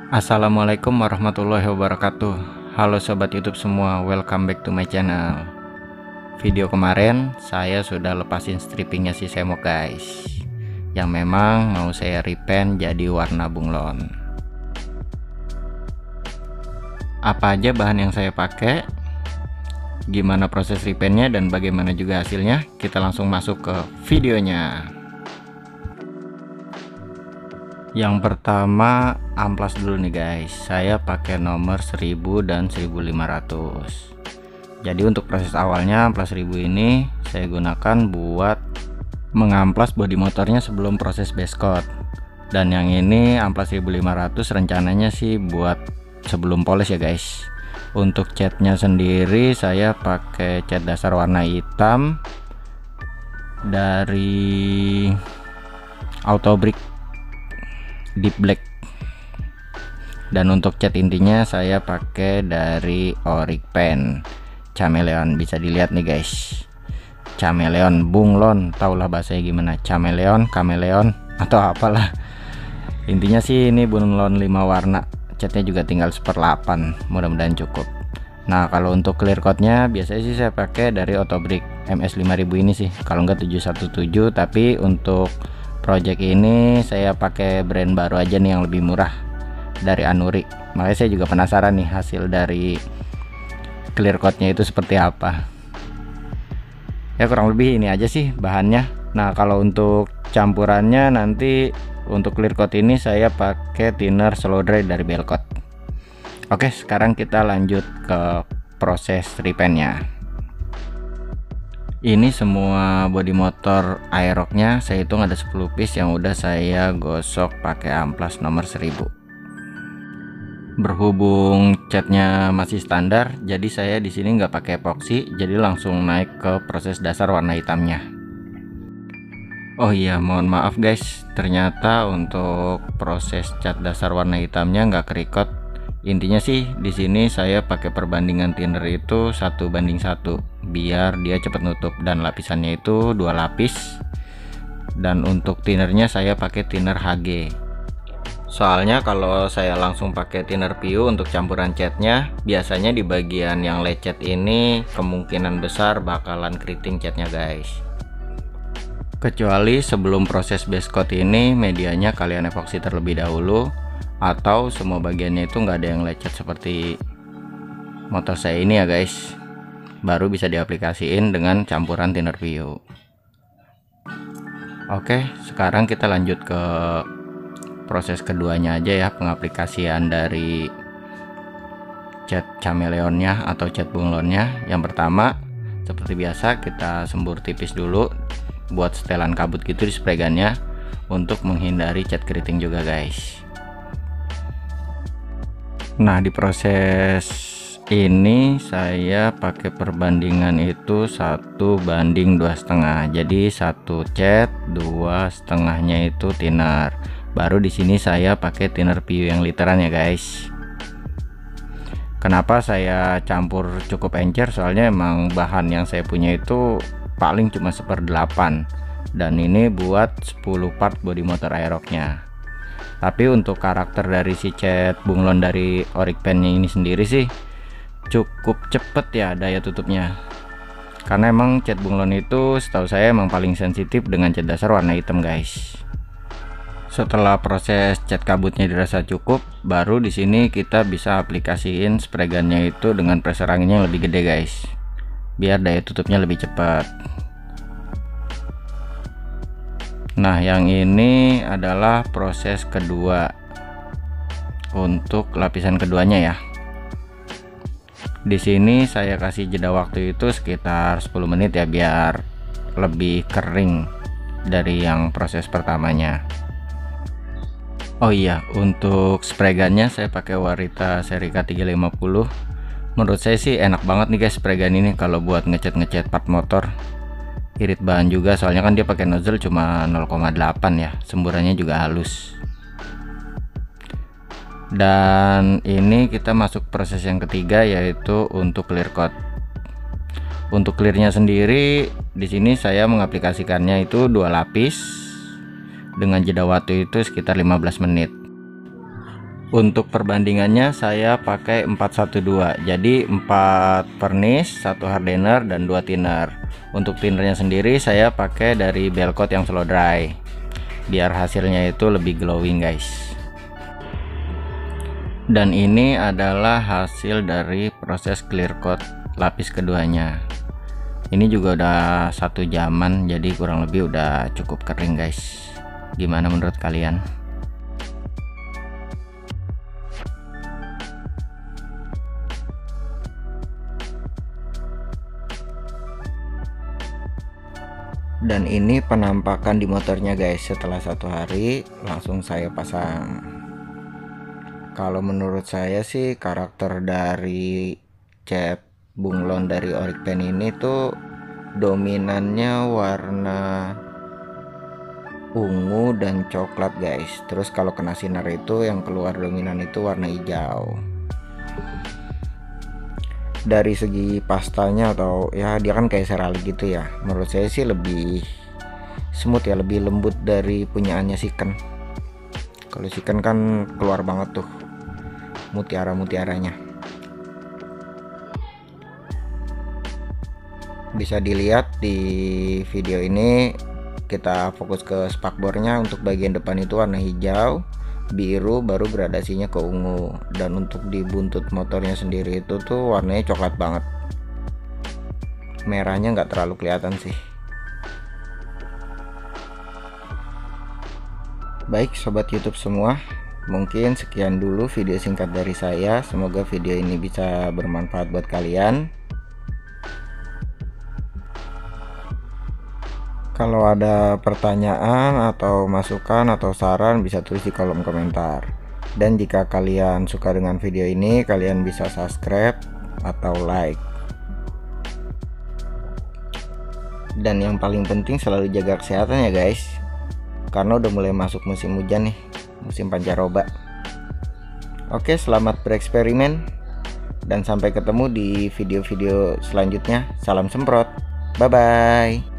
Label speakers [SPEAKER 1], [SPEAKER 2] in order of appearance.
[SPEAKER 1] Assalamualaikum warahmatullahi wabarakatuh. Halo sobat YouTube semua, welcome back to my channel. Video kemarin saya sudah lepasin strippingnya si Semok guys, yang memang mau saya repaint jadi warna bunglon. Apa aja bahan yang saya pakai, gimana proses repaintnya, dan bagaimana juga hasilnya, kita langsung masuk ke videonya. Yang pertama amplas dulu nih guys, saya pakai nomor 1000 dan 1500. Jadi untuk proses awalnya amplas 1000 ini saya gunakan buat mengamplas bodi motornya sebelum proses base coat. Dan yang ini amplas 1500 rencananya sih buat sebelum poles ya guys. Untuk catnya sendiri saya pakai cat dasar warna hitam dari Autobrick Deep Black, dan untuk cat intinya saya pakai dari Auric Paint Chameleon. Bisa dilihat nih guys, Chameleon bunglon, taulah bahasanya gimana, chameleon, kameleon atau apalah, intinya sih ini bunglon 5 warna. Catnya juga tinggal 1/8, mudah-mudahan cukup. Nah kalau untuk clear coatnya biasanya sih saya pakai dari Autobrick MS 5000 ini sih, kalau enggak 717, tapi untuk project ini saya pakai brand baru aja nih yang lebih murah dari Anuri. Makanya saya juga penasaran nih hasil dari clear coatnya itu seperti apa. Ya kurang lebih ini aja sih bahannya. Nah kalau untuk campurannya nanti untuk clear coat ini saya pakai thinner slow dry dari Belcoat. Oke, sekarang kita lanjut ke proses repaintnya. Ini semua bodi motor Aerox-nya saya hitung ada 10 piece yang udah saya gosok pakai amplas nomor 1000. Berhubung catnya masih standar, jadi saya di sini nggak pakai epoxy, jadi langsung naik ke proses dasar warna hitamnya. Oh iya, mohon maaf guys, ternyata untuk proses cat dasar warna hitamnya nggak kerikot. Intinya sih di sini saya pakai perbandingan thinner itu 1:1 biar dia cepat nutup, dan lapisannya itu 2 lapis. Dan untuk thinnernya saya pakai thinner HG. Soalnya kalau saya langsung pakai thinner PU untuk campuran catnya, biasanya di bagian yang lecet ini kemungkinan besar bakalan keriting catnya guys. Kecuali sebelum proses base coat ini medianya kalian epoxy terlebih dahulu, atau semua bagiannya itu nggak ada yang lecet seperti motor saya ini ya guys, baru bisa diaplikasiin dengan campuran thinner PU. Oke, sekarang kita lanjut ke proses keduanya aja ya, pengaplikasian dari cat chameleonnya atau cat bunglonnya. Yang pertama seperti biasa kita sembur tipis dulu buat setelan kabut gitu di spray gunnya untuk menghindari cat keriting juga guys. Nah di proses ini saya pakai perbandingan itu 1:2,5, jadi 1 cat 2,5-nya itu thinner. Baru di sini saya pakai thinner PU yang literan ya guys. Kenapa saya campur cukup encer, soalnya emang bahan yang saya punya itu paling cuma 1/8, dan ini buat 10 part body motor Aerox-nya. Tapi untuk karakter dari si cat bunglon dari Auric Paint-nya ini sendiri sih cukup cepet ya daya tutupnya, karena emang cat bunglon itu setahu saya emang paling sensitif dengan cat dasar warna hitam guys. Setelah proses cat kabutnya dirasa cukup, baru di sini kita bisa aplikasiin spray gunnya itu dengan pressure anginnya yang lebih gede guys, biar daya tutupnya lebih cepat. Nah yang ini adalah proses kedua untuk lapisan keduanya ya. Di sini saya kasih jeda waktu itu sekitar 10 menit ya, biar lebih kering dari yang proses pertamanya. Oh iya, untuk spray gunnya saya pakai Warita seri K350. Menurut saya sih enak banget nih guys spray gun ini kalau buat ngecat part motor. Irit bahan juga, soalnya kan dia pakai nozzle cuma 0,8 ya, semburannya juga halus. Dan ini kita masuk proses yang ketiga, yaitu untuk clear coat. Untuk clearnya sendiri di sini saya mengaplikasikannya itu 2 lapis dengan jeda waktu itu sekitar 15 menit. Untuk perbandingannya saya pakai 412, jadi 4 furnace, 1 hardener dan 2 thinner. Untuk thinnernya sendiri saya pakai dari Belcoat yang slow dry, biar hasilnya itu lebih glowing guys. Dan ini adalah hasil dari proses clear coat lapis keduanya. Ini juga udah 1 jaman, jadi kurang lebih udah cukup kering guys. Gimana menurut kalian? Dan ini penampakan di motornya guys setelah 1 hari langsung saya pasang. Kalau menurut saya sih karakter dari cat bunglon dari Auric Paint ini tuh dominannya warna ungu dan coklat guys. Terus kalau kena sinar itu yang keluar dominan itu warna hijau. Dari segi pastanya atau ya dia kan kayak seralik gitu ya, menurut saya sih lebih smooth ya, lebih lembut dari punyaannya Shiken. Kalau Shiken kan keluar banget tuh mutiara-mutiaranya. Bisa dilihat di video ini, kita fokus ke spakbornya. Untuk bagian depan itu warna hijau, biru, baru gradasinya ke ungu. Dan untuk di buntut motornya sendiri itu tuh warnanya coklat banget, merahnya nggak terlalu kelihatan sih. Baik sobat YouTube semua, mungkin sekian dulu video singkat dari saya. Semoga video ini bisa bermanfaat buat kalian. Kalau ada pertanyaan atau masukan atau saran bisa tulis di kolom komentar. Dan jika kalian suka dengan video ini, kalian bisa subscribe atau like. Dan yang paling penting selalu jaga kesehatan ya guys, karena udah mulai masuk musim hujan nih, musim pancaroba. Oke, selamat bereksperimen dan sampai ketemu di video-video selanjutnya. Salam semprot, bye bye.